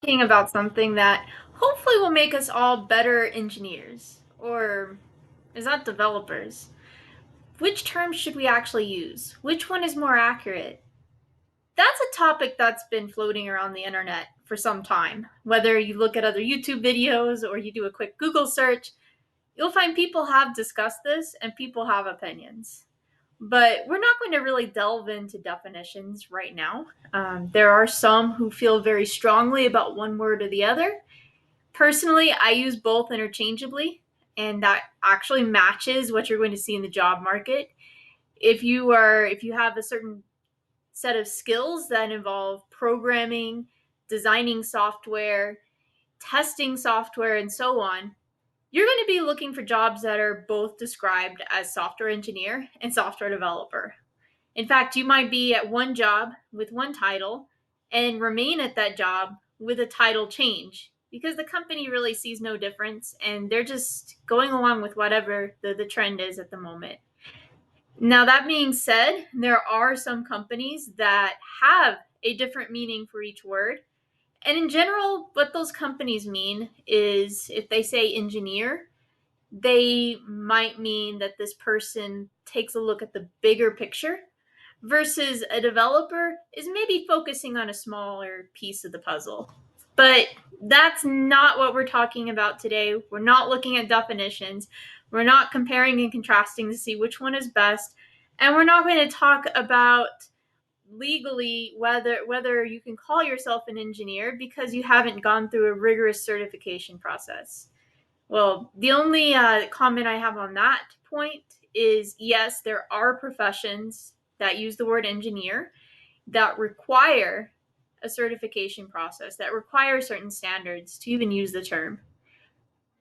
Talking about something that hopefully will make us all better engineers, or is that developers? Which term should we actually use? Which one is more accurate? That's a topic that's been floating around the internet for some time. Whether you look at other YouTube videos or you do a quick Google search, you'll find people have discussed this and people have opinions. But we're not going to really delve into definitions right now. There are some who feel very strongly about one word or the other. Personally, I use both interchangeably, and that actually matches what you're going to see in the job market. If you have a certain set of skills that involve programming, designing software, testing software, and so on, you're going to be looking for jobs that are both described as software engineer and software developer. In fact, you might be at one job with one title and remain at that job with a title change because the company really sees no difference and they're just going along with whatever the trend is at the moment. Now, that being said, there are some companies that have a different meaning for each word. And in general, what those companies mean is if they say engineer, they might mean that this person takes a look at the bigger picture versus a developer is maybe focusing on a smaller piece of the puzzle. But that's not what we're talking about today. We're not looking at definitions. We're not comparing and contrasting to see which one is best. And we're not going to talk about legally whether you can call yourself an engineer because you haven't gone through a rigorous certification process. Well, the only comment I have on that point is yes, there are professions that use the word engineer that require a certification process, that require certain standards to even use the term.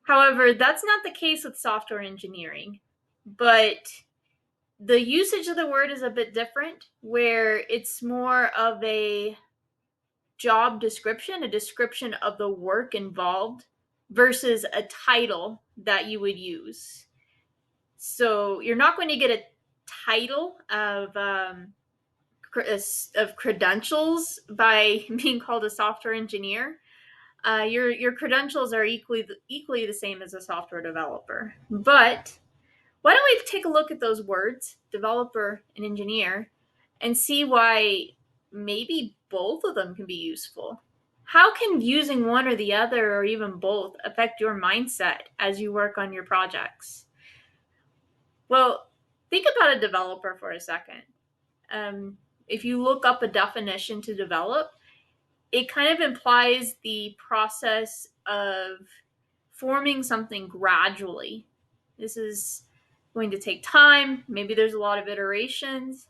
However, that's not the case with software engineering, but the usage of the word is a bit different, where it's more of a job description, a description of the work involved versus a title that you would use. So you're not going to get a title of credentials by being called a software engineer. Your credentials are equally the same as a software developer. But why don't we take a look at those words, developer and engineer, and see why maybe both of them can be useful? How can using one or the other, or even both, affect your mindset as you work on your projects? Well, think about a developer for a second. Um, if you look up a definition to develop, it kind of implies the process of forming something gradually. This is going to take time. Maybe there's a lot of iterations.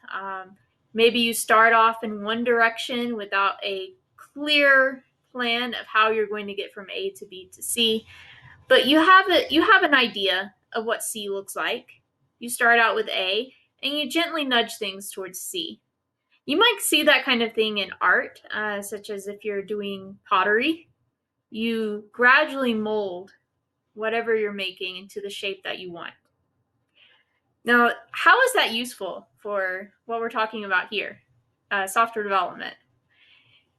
Maybe you start off in one direction without a clear plan of how you're going to get from A to B to C, but you have an idea of what C looks like. You start out with A and you gently nudge things towards C. You might see that kind of thing in art, such as if you're doing pottery. You gradually mold whatever you're making into the shape that you want. Now, how is that useful for what we're talking about here? Software development.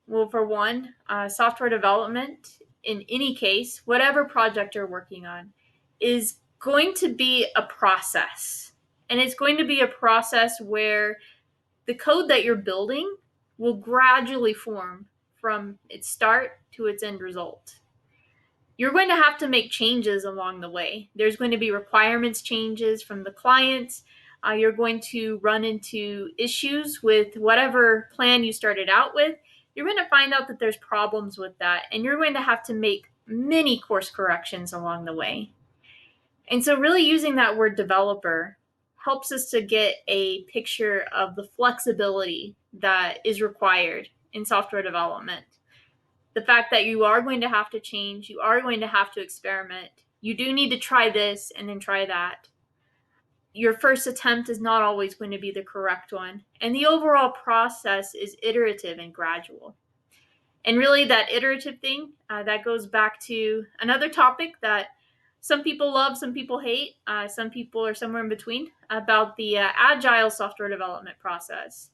Well, for one, software development, in any case, whatever project you're working on, is going to be a process. And it's going to be a process where the code that you're building will gradually form from its start to its end result. You're going to have to make changes along the way. There's going to be requirements changes from the clients. You're going to run into issues with whatever plan you started out with. You're going to find out that there's problems with that, and you're going to have to make many course corrections along the way. And so, really using that word developer helps us to get a picture of the flexibility that is required in software development. The fact that you are going to have to change, you are going to have to experiment. You do need to try this and then try that. Your first attempt is not always going to be the correct one. And the overall process is iterative and gradual. And really, that iterative thing, that goes back to another topic that some people love, some people hate, some people are somewhere in between, about the agile software development process.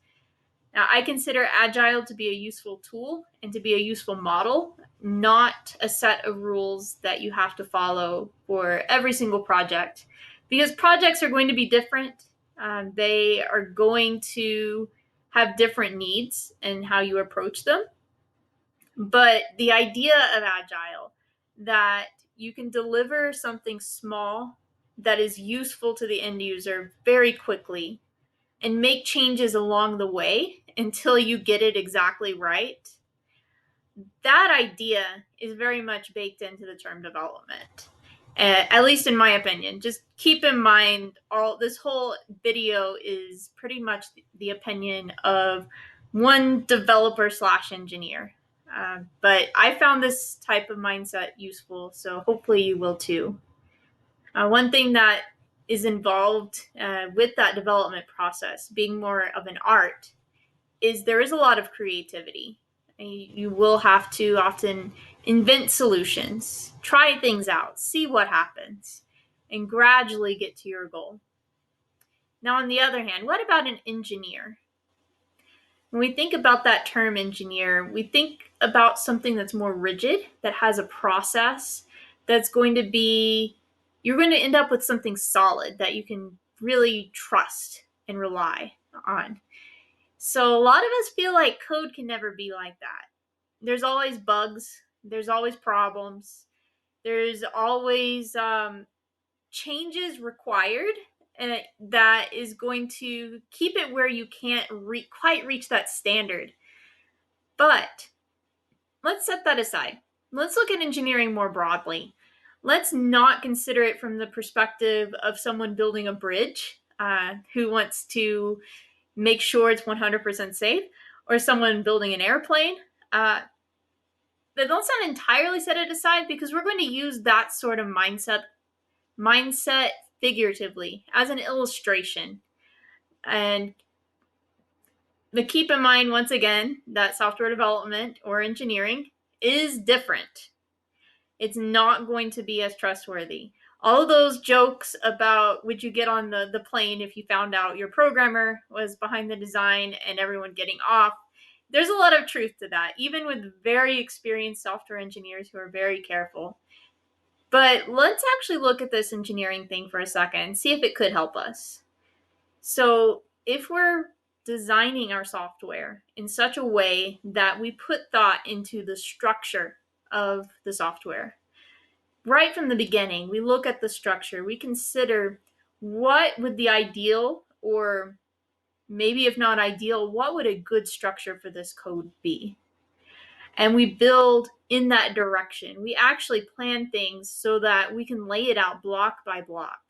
Now, I consider agile to be a useful tool and to be a useful model not a set of rules that you have to follow for every single project, because projects are going to be different. They are going to have different needs and how you approach them. But the idea of Agile, that you can deliver something small that is useful to the end user very quickly and make changes along the way until you get it exactly right, that idea is very much baked into the term development. At least in my opinion. Just keep in mind, all this whole video is pretty much the opinion of one developer slash engineer. But I found this type of mindset useful, so hopefully you will too. One thing that is involved with that development process being more of an art is there is a lot of creativity. You will have to often invent solutions, try things out, see what happens, and gradually get to your goal. Now, on the other hand, what about an engineer? When we think about that term engineer, we think about something that's more rigid, that has a process, that's going to be, you're going to end up with something solid that you can really trust and rely on. So a lot of us feel like code can never be like that. There's always bugs, there's always problems, there's always changes required that is going to keep it where you can't quite reach that standard. But let's set that aside. Let's look at engineering more broadly. Let's not consider it from the perspective of someone building a bridge who wants to make sure it's 100% safe, or someone building an airplane. But let's not entirely set it aside, because we're going to use that sort of mindset figuratively as an illustration. But keep in mind, once again, that software development or engineering is different. It's not going to be as trustworthy. All of those jokes about would you get on the plane if you found out your programmer was behind the design and everyone getting off, there's a lot of truth to that, even with very experienced software engineers who are very careful. But let's actually look at this engineering thing for a second and see if it could help us. So if we're designing our software in such a way that we put thought into the structure of the software, right from the beginning, we look at the structure, we consider what would the ideal, or maybe if not ideal, what would a good structure for this code be? And we build in that direction. We actually plan things so that we can lay it out block by block.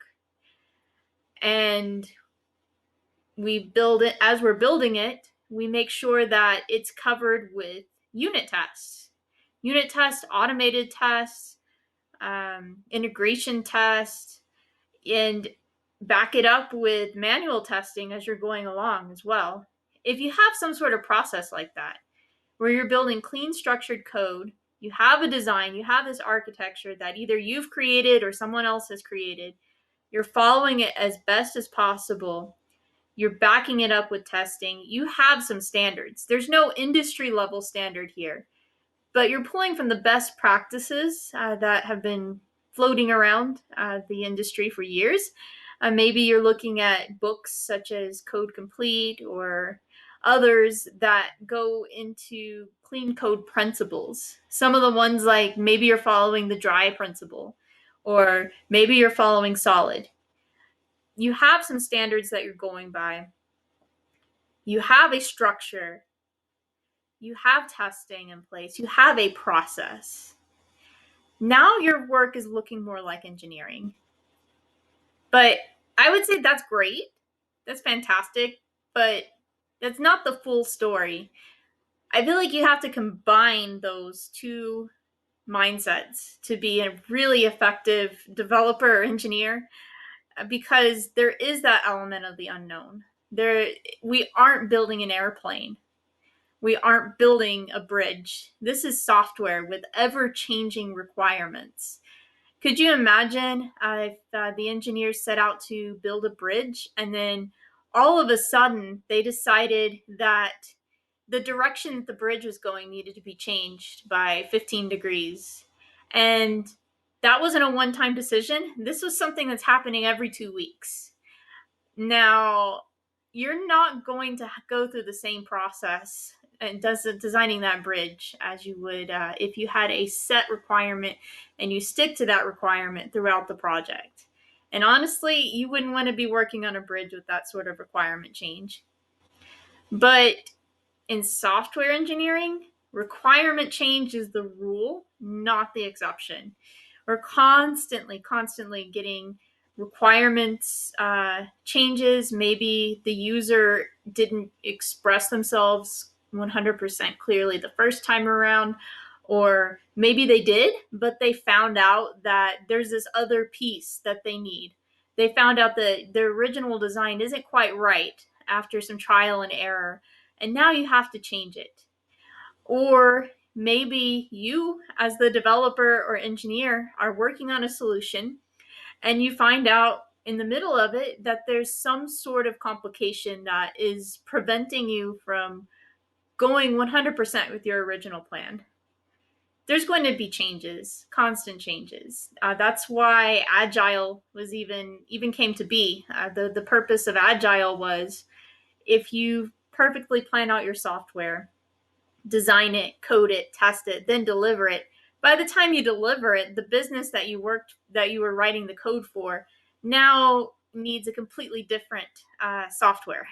And we build it, as we're building it, we make sure that it's covered with unit tests, automated tests, integration tests, and back it up with manual testing as you're going along as well. If you have some sort of process like that, where you're building clean, structured code, you have a design, you have this architecture that either you've created or someone else has created, you're following it as best as possible, you're backing it up with testing, you have some standards. There's no industry level standard here, but you're pulling from the best practices that have been floating around the industry for years. Maybe you're looking at books such as Code Complete or others that go into clean code principles. Some of the ones, like maybe you're following the DRY principle, or maybe you're following SOLID. You have some standards that you're going by. You have a structure. You have testing in place. You have a process. Now your work is looking more like engineering. But I would say that's great. That's fantastic. But that's not the full story. I feel like you have to combine those two mindsets to be a really effective developer or engineer, because there is that element of the unknown. We aren't building an airplane. We aren't building a bridge. This is software with ever-changing requirements. Could you imagine if the engineers set out to build a bridge and then all of a sudden they decided that the direction that the bridge was going needed to be changed by 15 degrees. And that wasn't a one-time decision. This was something that's happening every 2 weeks. Now, you're not going to go through the same process and designing that bridge as you would if you had a set requirement and you stick to that requirement throughout the project. And honestly, you wouldn't want to be working on a bridge with that sort of requirement change. But in software engineering, requirement change is the rule, not the exception. We're constantly getting requirements changes. Maybe the user didn't express themselves 100% clearly the first time around, or maybe they did, but they found out that there's this other piece that they need. They found out that their original design isn't quite right after some trial and error, and now you have to change it. Or maybe you, as the developer or engineer, are working on a solution and you find out in the middle of it that there's some sort of complication that is preventing you from going 100% with your original plan. There's going to be changes, constant changes. That's why Agile was even came to be. The purpose of Agile was, if you perfectly plan out your software, design it, code it, test it, then deliver it. By the time you deliver it, the business that you were writing the code for now needs a completely different software.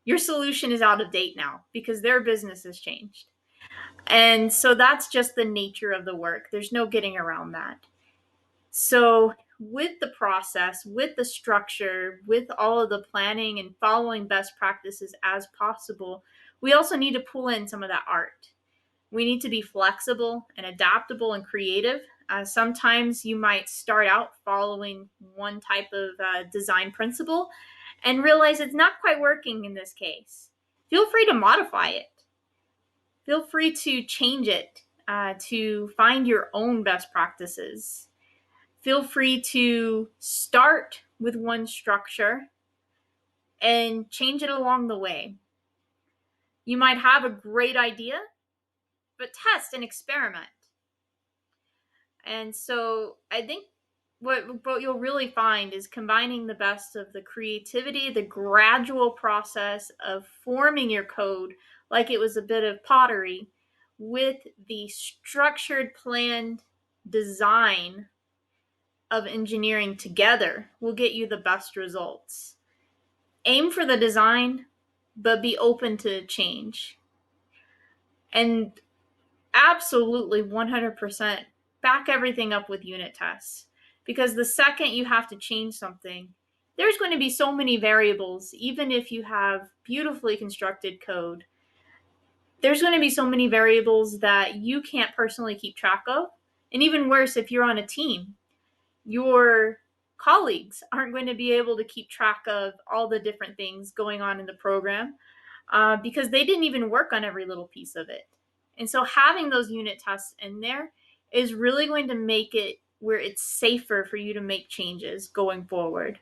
Your solution is out of date now because their business has changed. And so that's just the nature of the work. There's no getting around that. So with the process, with the structure, with all of the planning and following best practices as possible, we also need to pull in some of that art. We need to be flexible and adaptable and creative. Sometimes you might start out following one type of design principle and realize it's not quite working in this case. Feel free to modify it. Feel free to change it to find your own best practices. Feel free to start with one structure and change it along the way. You might have a great idea, but test and experiment. And so I think what you'll really find is combining the best of the creativity, the gradual process of forming your code like it was a bit of pottery, with the structured, planned design of engineering together will get you the best results. Aim for the design, but be open to change. And absolutely 100% back everything up with unit tests, because the second you have to change something, there's going to be so many variables. Even if you have beautifully constructed code, there's going to be so many variables that you can't personally keep track of. And even worse, if you're on a team, your colleagues aren't going to be able to keep track of all the different things going on in the program because they didn't even work on every little piece of it. And so having those unit tests in there is really going to make it where it's safer for you to make changes going forward.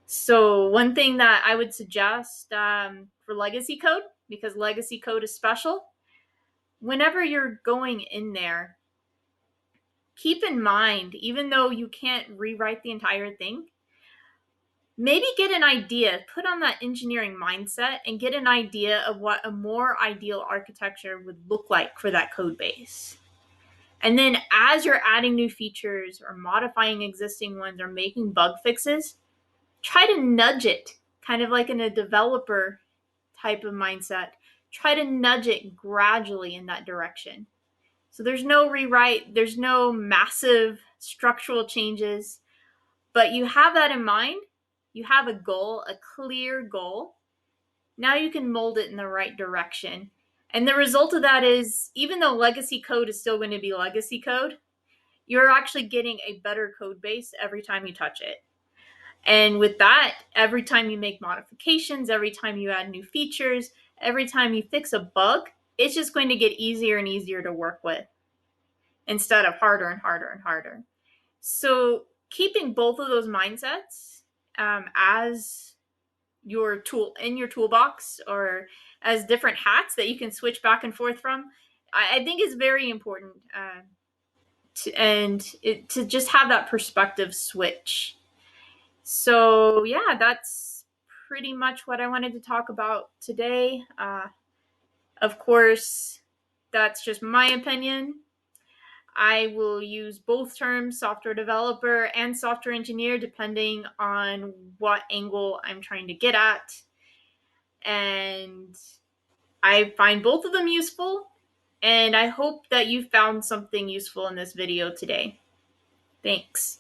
So one thing that I would suggest for legacy code, because legacy code is special, whenever you're going in there, keep in mind, even though you can't rewrite the entire thing, maybe get an idea, put on that engineering mindset and get an idea of what a more ideal architecture would look like for that code base. And then as you're adding new features or modifying existing ones or making bug fixes, try to nudge it, kind of like in a developer type of mindset. Try to nudge it gradually in that direction. So there's no rewrite, there's no massive structural changes, but you have that in mind. You have a goal, a clear goal. Now you can mold it in the right direction. And the result of that is, even though legacy code is still going to be legacy code, you're actually getting a better code base every time you touch it. And with that, every time you make modifications, every time you add new features, every time you fix a bug, it's just going to get easier and easier to work with instead of harder and harder and harder. So keeping both of those mindsets as your toolbox, or as different hats that you can switch back and forth from, I think is very important. To just have that perspective switch. So yeah, that's pretty much what I wanted to talk about today. Of course, that's just my opinion. I will use both terms, software developer and software engineer, depending on what angle I'm trying to get at. And I find both of them useful, and I hope that you found something useful in this video today. Thanks.